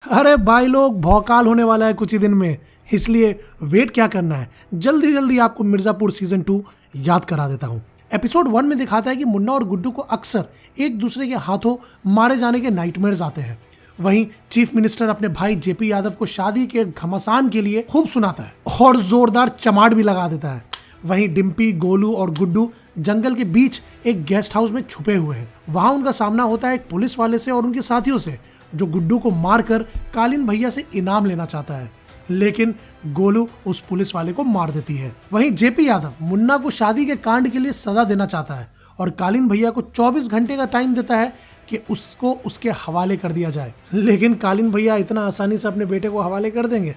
अरे भाई लोग, भौकाल होने वाला है कुछ ही दिन में, इसलिए वेट क्या करना है, जल्दी जल्दी आपको मिर्जापुर सीजन 2 याद करा देता हूँ। एपिसोड 1 में दिखाता है कि मुन्ना और गुड्डू को अक्सर एक दूसरे के हाथों मारे जाने के नाइटमेयर्स आते हैं। वहीं चीफ मिनिस्टर अपने भाई जेपी यादव को शादी के घमासान के लिए खूब सुनाता है और जोरदार चमाट भी लगा देता है। वहीं डिम्पी, गोलू और गुड्डू जंगल के बीच एक गेस्ट हाउस में छुपे हुए हैं। वहां उनका सामना होता है एक पुलिस वाले से और उनके साथियों से, जो गुड्डू को मारकर कालीन भैया से इनाम लेना चाहता है, लेकिन गोलू उस पुलिस वाले को मार देती है। वहीं जेपी यादव मुन्ना को शादी के कांड के लिए सजा देना चाहता है और कालीन भैया को 24 घंटे का टाइम देता है कि उसको उसके हवाले कर दिया जाए, लेकिन कालीन भैया इतना आसानी से अपने बेटे को हवाले कर देंगे?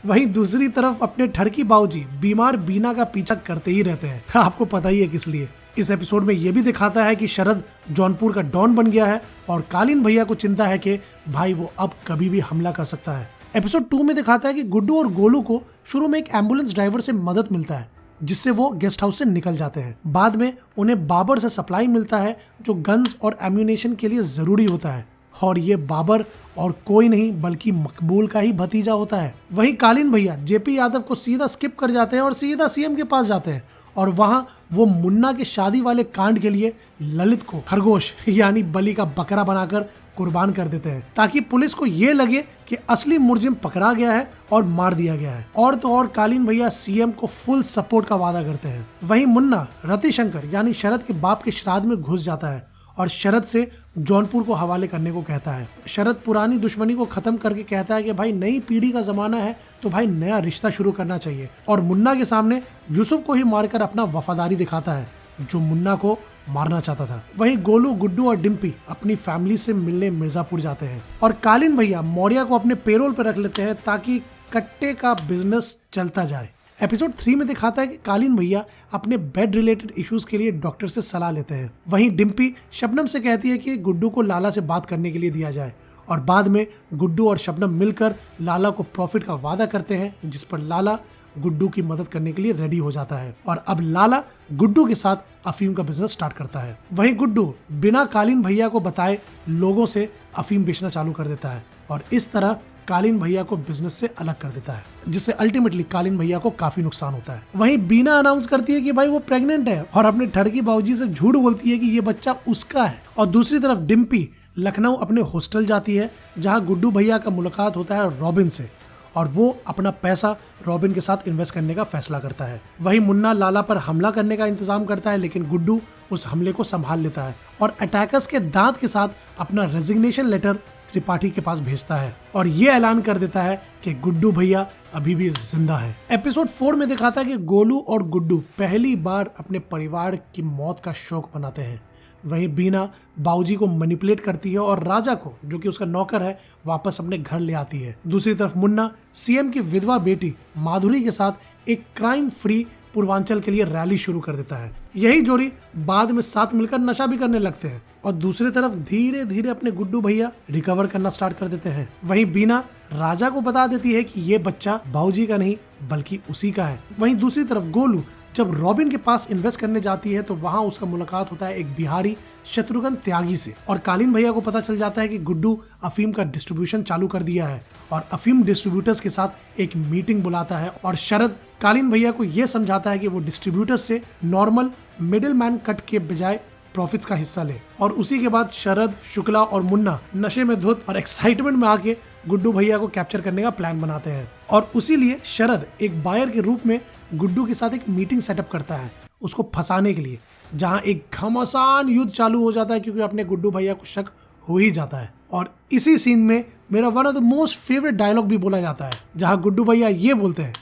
वहीं दूसरी तरफ अपने ठड़की बाबूजी बीमार बीना का पीछा करते ही रहते हैं। आपको पता ही है किस लिए। इस एपिसोड में यह भी दिखाता है कि शरद जौनपुर का डॉन बन गया है और कालीन भैया को चिंता है कि भाई वो अब कभी भी हमला कर सकता है। एपिसोड 2 में दिखाता है कि गुड्डू और गोलू को शुरू में एक एम्बुलेंस ड्राइवर से मदद मिलता है, जिससे वो गेस्ट हाउस से निकल जाते हैं। बाद में उन्हें बाबर से सप्लाई मिलता है, जो गन्स और एम्यूनेशन के लिए जरूरी होता है, और ये बाबर और कोई नहीं बल्कि मकबूल का ही भतीजा होता है। वहीं कालीन भैया जेपी यादव को सीधा स्किप कर जाते हैं और सीधा सीएम के पास जाते हैं, और वहां वो मुन्ना के शादी वाले कांड के लिए ललित को खरगोश यानी बलि का बकरा बनाकर कुर्बान कर देते हैं, ताकि पुलिस को ये लगे कि असली मुलजिम पकड़ा गया है और मार दिया गया है। और तो और कालीन भैया सीएम को फुल सपोर्ट का वादा करते हैं। वहीं मुन्ना रतिशंकर यानी शरद के बाप के श्राद्ध में घुस जाता है और शरद से जौनपुर को हवाले करने को कहता है। शरद पुरानी दुश्मनी को खत्म करके कहता है कि भाई नई पीढ़ी का जमाना है, तो भाई नया रिश्ता शुरू करना चाहिए, और मुन्ना के सामने यूसुफ को ही मारकर अपना वफादारी दिखाता है, जो मुन्ना को मारना चाहता था। वहीं गोलू, गुड्डू और डिम्पी अपनी फैमिली से मिलने मिर्जापुर जाते हैं और कालीन भैया मौर्या को अपने पेरोल पर रख लेते हैं ताकि कट्टे का बिजनेस चलता जाए। एपिसोड 3 में दिखाता है कि कालीन भैया अपने बेड रिलेटेड इश्यूज के लिए डॉक्टर से सलाह लेते हैं। वहीं डिम्पी शबनम से कहती है कि गुड्डू को लाला से बात करने के लिए दिया जाए, और बाद में गुड्डू और शबनम मिलकर लाला को प्रॉफिट का वादा करते हैं, जिस पर लाला गुड्डू की मदद करने के लिए रेडी हो जाता है, और अब लाला गुड्डू के साथ अफीम का बिजनेस स्टार्ट करता है। वहीं गुड्डू बिना कालीन भैया को बताए लोगों से अफीम बेचना चालू कर देता है, और इस तरह कालीन भैया को बिजनेस से अलग कर देता है, जिससे अल्टीमेटली कालीन भैया को काफी नुकसान होता है। वहीं बीना अनाउंस करती है कि भाई वो प्रेग्नेंट है, और अपने ठड़की बाबूजी से झूठ बोलती है कि ये बच्चा उसका है। और दूसरी तरफ डिम्पी लखनऊ अपने हॉस्टल जाती है, जहां गुड्डू भैया का मुलाकात होता है रॉबिन से, और वो अपना पैसा रॉबिन के साथ इन्वेस्ट करने का फैसला करता है। वहीं मुन्ना लाला पर हमला करने का इंतजाम करता है, लेकिन गुड्डू उस हमले को संभाल लेता है और अटैकर्स के दांत के साथ अपना रेजिग्नेशन लेटर त्रिपाठी के पास भेजता है, और ये ऐलान कर देता है कि गुड्डू भैया अभी भी जिंदा है। एपिसोड 4 में दिखाता है कि गोलू और गुड्डू पहली बार अपने परिवार की मौत का शोक मनाते हैं। वहीं बीना बाबूजी को मैनिपुलेट करती है और राजा को, जो कि उसका नौकर है, वापस अपने घर ले आती है। दूसरी तरफ मुन्ना सीएम की विधवा बेटी माधुरी के साथ एक क्राइम फ्री पूर्वांचल के लिए रैली शुरू कर देता है। यही जोड़ी बाद में साथ मिलकर नशा भी करने लगते हैं, और दूसरी तरफ धीरे धीरे अपने गुड्डू भैया रिकवर करना स्टार्ट कर देते हैं। वहीं बीना राजा को बता देती है कि ये बच्चा बाबूजी का नहीं बल्कि उसी का है। वहीं दूसरी तरफ गोलू जब रॉबिन के पास इन्वेस्ट करने जाती है, तो वहां उसका मुलाकात होता है एक बिहारी शत्रुघ्न त्यागी से, और कालीन भैया को पता चल जाता है कि गुड्डू अफीम का डिस्ट्रीब्यूशन चालू कर दिया है, और अफीम डिस्ट्रीब्यूटर्स के साथ एक मीटिंग बुलाता है, और शरद कालीन भैया को यह समझाता है कि वो डिस्ट्रीब्यूटर्स से नॉर्मल मिडिल मैन कट के बजाय प्रॉफिट्स का हिस्सा ले। और उसी के बाद शरद, शुक्ला और मुन्ना नशे में धुत और एक्साइटमेंट में आके गुड्डू भैया को कैप्चर करने का प्लान बनाते हैं, और उसी लिए शरद एक बायर के रूप में गुड्डू के साथ एक मीटिंग सेटअप करता है उसको फंसाने के लिए, जहां एक घमासान युद्ध चालू हो जाता है, क्योंकि अपने गुड्डू भैया को शक हो ही जाता है। और इसी सीन में मेरा one of the most favourite dialogue भी बोला जाता है, जहां गुड्डू भैया ये बोलते हैं,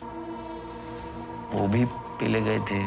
वो भी पीले गए थे,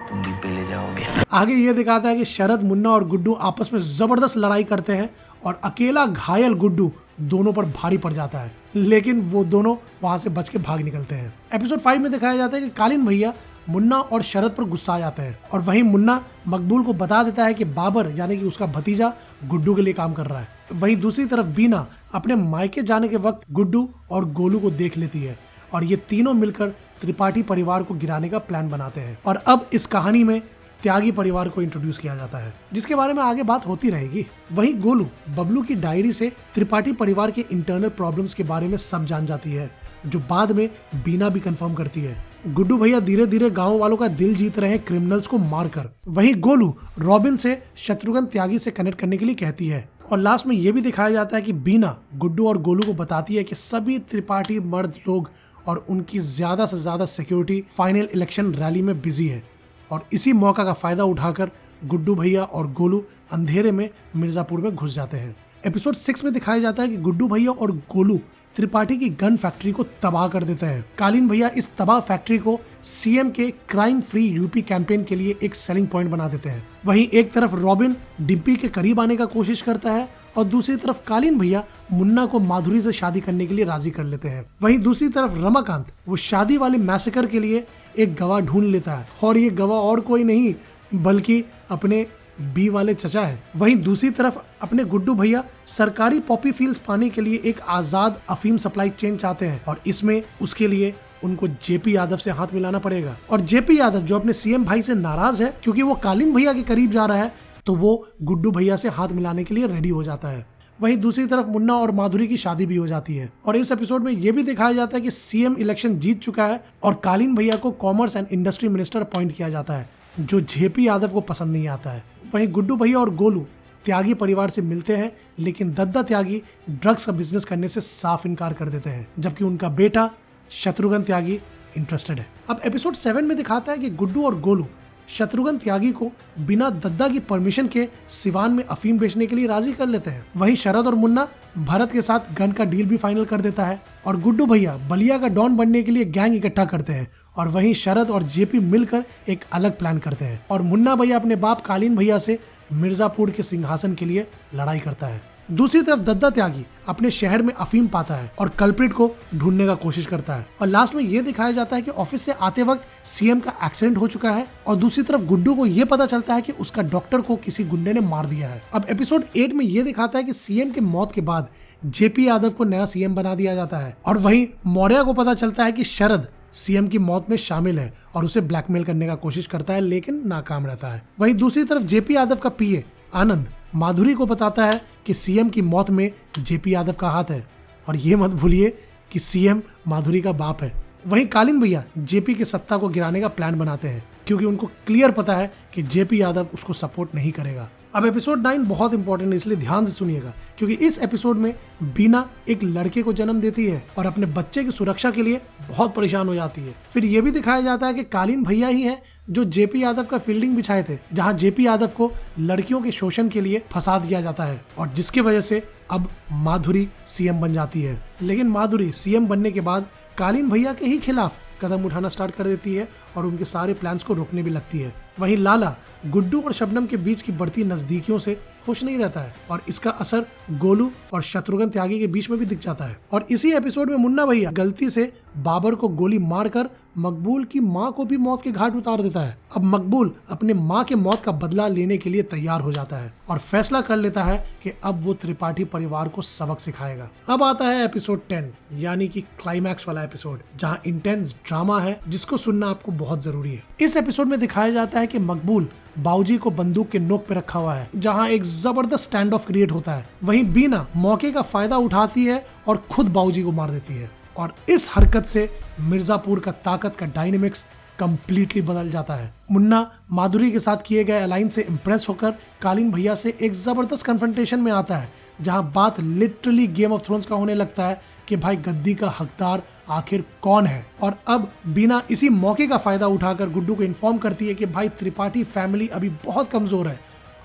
तुम भी पीले जाओगे। आगे ये दिखाता है कि शरद, मुन्ना और गुड्डू आपस में जबरदस्त लड़ाई करते हैं, और अकेला घायल गुड्डू दोनों पर भारी पड़ जाता है, लेकिन वो दोनों वहां से बच के भाग निकलते हैं। एपिसोड 5 में दिखाया जाता है कि कालीन भैया मुन्ना और शरद पर गुस्सा आ जाते हैं, और वहीं मुन्ना मकबूल को बता देता है कि बाबर यानी कि उसका भतीजा गुड्डू के लिए काम कर रहा है। वहीं दूसरी तरफ बीना अपने मायके जाने के वक्त गुड्डू और गोलू को देख लेती है, और ये तीनों मिलकर त्रिपाठी परिवार को गिराने का प्लान बनाते हैं। और अब इस कहानी में त्यागी परिवार को इंट्रोड्यूस किया जाता है, जिसके बारे में आगे बात होती रहेगी। वहीं गोलू बबलू की डायरी से त्रिपाठी परिवार के इंटरनल प्रॉब्लम्स के बारे में सब जान जाती है, जो बाद में बीना भी कंफर्म करती है। गुड्डू भैया धीरे धीरे गांव वालों का दिल जीत रहे हैं क्रिमिनल्स को मारकर। वहीं गोलू रॉबिन से शत्रुघ्न त्यागी से कनेक्ट करने के लिए कहती है, और लास्ट में यह भी दिखाया जाता है कि बीना गुड्डू और गोलू को बताती है कि सभी त्रिपाठी मर्द लोग और उनकी ज्यादा से ज्यादा सिक्योरिटी फाइनल इलेक्शन रैली में बिजी है, और इसी मौका का फायदा उठाकर गुड्डू भैया और गोलू अंधेरे में मिर्जापुर में घुस जाते हैं। एपिसोड 6 में दिखाया जाता है कि गुड्डू भैया और गोलू त्रिपाठी की गन फैक्ट्री को तबाह कर देते हैं। कालीन भैया इस तबाह फैक्ट्री को सीएम के क्राइम फ्री यूपी कैंपेन के लिए एक सेलिंग पॉइंट बना देते हैं। वहीं एक तरफ रॉबिन डिम्पी के करीब आने का कोशिश करता है और दूसरी तरफ कालीन भैया मुन्ना को माधुरी से शादी करने के लिए राजी कर लेते हैं। वहीं दूसरी तरफ रमाकांत वो शादी वाले मैसेकर के लिए एक गवाह ढूंढ लेता है, और ये गवाह और कोई नहीं बल्कि अपने बी वाले चचा है। वहीं दूसरी तरफ अपने गुड्डू भैया सरकारी पॉपी फील्ड्स पाने के लिए एक आजाद अफीम सप्लाई चेन चाहते हैं, और इसमें उसके लिए उनको जेपी यादव से हाथ मिलाना पड़ेगा। और जेपी यादव जो अपने सीएम भाई से नाराज है क्योंकि वो कालीन भैया के करीब जा रहा है, तो वो गुड्डू भैया से हाथ मिलाने के लिए रेडी हो जाता है। वहीं दूसरी तरफ मुन्ना और माधुरी की शादी भी हो जाती है। और इस एपिसोड में ये भी दिखाया जाता है कि सीएम इलेक्शन जीत चुका है और कालीन भैया को commerce and industry minister appoint किया जाता है, जो जेपी यादव को पसंद नहीं आता है। वहीं गुड्डू भैया और गोलू त्यागी परिवार से मिलते हैं, लेकिन दद्दा त्यागी ड्रग्स का बिजनेस करने से साफ इनकार कर देते हैं, जबकि उनका बेटा शत्रुघ्न त्यागी इंटरेस्टेड है। अब एपिसोड 7 में दिखाता है कि गुड्डू और गोलू शत्रुघ्न त्यागी को बिना दद्दा की परमिशन के सिवान में अफीम बेचने के लिए राजी कर लेते हैं। वहीं शरद और मुन्ना भरत के साथ गन का डील भी फाइनल कर देता है, और गुड्डू भैया बलिया का डॉन बनने के लिए गैंग इकट्ठा करते हैं, और वहीं शरद और जेपी मिलकर एक अलग प्लान करते हैं, और मुन्ना भैया अपने बाप कालीन भैया से मिर्जापुर के सिंहासन के लिए लड़ाई करता है। दूसरी तरफ दद्दा त्यागी अपने शहर में अफीम पाता है और कल्प्रिट को ढूंढने का कोशिश करता है, और लास्ट में ये दिखाया जाता है कि ऑफिस से आते वक्त सीएम का एक्सीडेंट हो चुका है, और दूसरी तरफ गुड्डू को ये पता चलता है कि उसका डॉक्टर को किसी गुंडे ने मार दिया है। अब एपिसोड 8 में ये दिखाता है कि सीएम के मौत के बाद जेपी यादव को नया सीएम बना दिया जाता है, और वहीं मौर्य को पता चलता है कि शरद सीएम की मौत में शामिल है और उसे ब्लैकमेल करने का कोशिश करता है, लेकिन नाकाम रहता है। वहीं दूसरी तरफ जेपी यादव का पीए आनंद माधुरी को बताता है कि सीएम की मौत में जेपी यादव का हाथ है, और ये मत भूलिए कि सीएम माधुरी का बाप है। वहीं कालीन भैया जेपी की सत्ता को गिराने का प्लान बनाते हैं, क्योंकि उनको क्लियर पता है कि जेपी यादव उसको सपोर्ट नहीं करेगा। अब एपिसोड 9 बहुत इंपॉर्टेंट है, इसलिए ध्यान से सुनिएगा, क्योंकि इस एपिसोड में बीना एक लड़के को जन्म देती है और अपने बच्चे की सुरक्षा के लिए बहुत परेशान हो जाती है। फिर ये भी दिखाया जाता है कि कालीन भैया ही है जो जेपी यादव का फील्डिंग बिछाए थे, जहां जेपी यादव को लड़कियों के शोषण के लिए फंसा दिया जाता है, और जिसकी वजह से अब माधुरी सीएम बन जाती है। लेकिन माधुरी सीएम बनने के बाद कालीन भैया के ही खिलाफ कदम उठाना स्टार्ट कर देती है और उनके सारे प्लान्स को रोकने भी लगती है। वहीं लाला गुड्डू और शबनम के बीच की बढ़ती नजदीकियों से खुश नहीं रहता है, और इसका असर गोलू और शत्रुघ्न त्यागी के बीच में भी दिख जाता है। और इसी एपिसोड में मुन्ना भैया गलती से बाबर को गोली मारकर मकबूल की मां को भी मौत के घाट उतार देता है। अब मकबूल अपने मां के मौत का बदला लेने के लिए तैयार हो जाता है और फैसला कर लेता है कि अब वो त्रिपाठी परिवार को सबक सिखाएगा। अब आता है एपिसोड 10, यानी कि क्लाइमैक्स वाला एपिसोड, जहां इंटेंस ड्रामा है जिसको सुनना आपको बहुत जरूरी है। इस एपिसोड में दिखाया जाता है कि मकबूल बाऊजी को बंदूक के नोक पे रखा हुआ है, जहां एक जबरदस्त स्टैंड ऑफ क्रिएट होता है। वहीं बीना मौके का फायदा उठाती है और खुद बाऊजी को मार देती है, और इस हरकत से मिर्जापुर का ताकत का डायनेमिक्स कंप्लीटली बदल जाता है। मुन्ना माधुरी के साथ किए गए अलायंस से इंप्रेस होकर कालीन भैया से एक जबरदस्त कन्फ्रंटेशन में आता है, जहां बात लिटरली गेम ऑफ थ्रोन्स का होने लगता है कि भाई गद्दी का हकदार आखिर कौन है। और अब बीना इसी मौके का फायदा उठाकर गुड्डू को इन्फॉर्म करती है कि भाई त्रिपाठी फैमिली अभी बहुत कमजोर है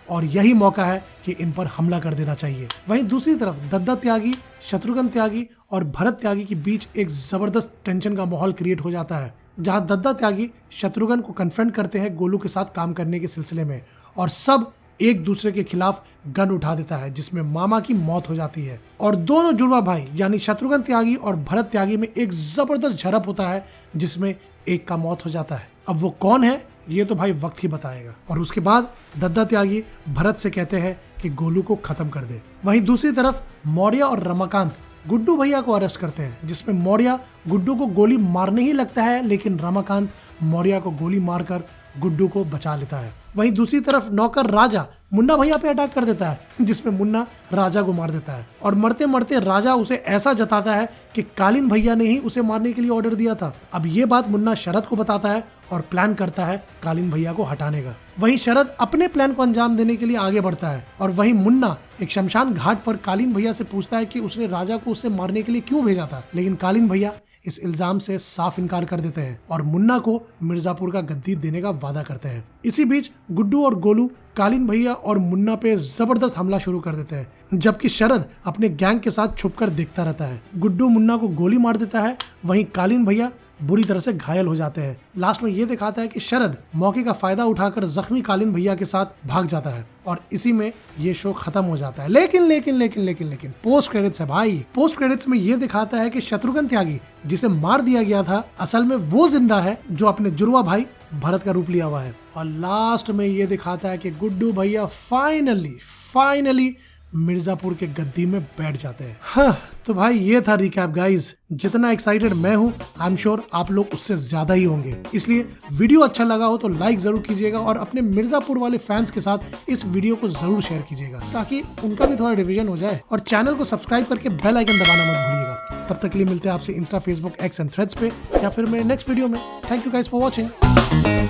और यही मौका है कि इन पर हमला कर देना चाहिए। वहीं दूसरी तरफ दद्दा त्यागी, शत्रुघ्न त्यागी और भरत त्यागी के बीच एक जबरदस्त टेंशन का माहौल क्रिएट हो जाता है, जहां दद्दा त्यागी शत्रुघ्न को कन्फ्रंट करते हैं गोलू के साथ काम करने के सिलसिले में, और सब एक दूसरे के खिलाफ गन उठा देता है, जिसमें मामा की मौत हो जाती है। और दोनों जुड़वा भाई यानी शत्रुघ्न त्यागी और भरत त्यागी में एक जबरदस्त झड़प होता है, जिसमें एक का मौत हो जाता है। अब वो कौन है ये तो भाई वक्त ही बताएगा। और उसके बाद दद्दा त्यागी भरत से कहते हैं कि गोलू को खत्म कर दे। वहीं दूसरी तरफ मौर्य और रमाकांत गुड्डू भैया को अरेस्ट करते हैं, जिसमें मौर्य गुड्डू को गोली मारने ही लगता है, लेकिन रमाकांत मौर्य को गोली मारकर गुड्डू को बचा लेता है। वहीं दूसरी तरफ नौकर राजा मुन्ना भैया पे अटैक कर देता है, जिसमें मुन्ना राजा को मार देता है और मरते मरते राजा उसे ऐसा जताता है कि कालीन भैया ने ही उसे मारने के लिए ऑर्डर दिया था। अब ये बात मुन्ना शरद को बताता है और प्लान करता है कालीन भैया को हटाने का। वहीं शरद अपने प्लान को अंजाम देने के लिए आगे बढ़ता है और वहीं मुन्ना एक शमशान घाट पर कालीन भैया से पूछता है कि उसने राजा को उससे मारने के लिए क्यों भेजा था, लेकिन कालीन भैया इस इल्जाम से साफ इनकार कर देते हैं और मुन्ना को मिर्जापुर का गद्दी देने का वादा करते हैं। इसी बीच गुड्डू और गोलू कालीन भैया और मुन्ना पे जबरदस्त हमला शुरू कर देते हैं, जबकि शरद अपने गैंग के साथ छुपकर देखता रहता है। गुड्डू मुन्ना को गोली मार देता है, वहीं कालीन भैया बुरी तरह से घायल हो जाते हैं। लास्ट में ये दिखाता है कि शरद मौके का फायदा उठाकर जख्मी कालीन भैया के साथ भाग जाता है और इसी में ये शो खत्म हो जाता है। लेकिन पोस्ट क्रेडिट्स है भाई। पोस्ट क्रेडिट्स में ये दिखाता है कि शत्रुघ्न त्यागी, जिसे मार दिया गया था, असल में वो जिंदा है जो अपने जुड़वा भाई भरत का रूप लिया हुआ है। और लास्ट में ये दिखाता है कि गुड्डू भैया फाइनली मिर्जापुर के गद्दी में बैठ जाते हैं। हाँ, तो भाई ये था रिकैप गाइज। जितना एक्साइटेड मैं हूँ, आई एम श्योर आप लोग उससे ज्यादा ही होंगे। इसलिए वीडियो अच्छा लगा हो तो लाइक जरूर कीजिएगा और अपने मिर्जापुर वाले फैंस के साथ इस वीडियो को जरूर शेयर कीजिएगा ताकि उनका भी थोड़ा रिवीजन हो जाए। और चैनल को सब्सक्राइब करके बेल आइकन दबाना मत भूलिएगा। तब तक के लिए मिलते हैं आपसे Insta, Facebook, x and threads पे या फिर मेरे नेक्स्ट वीडियो में। Thank you guys for watching.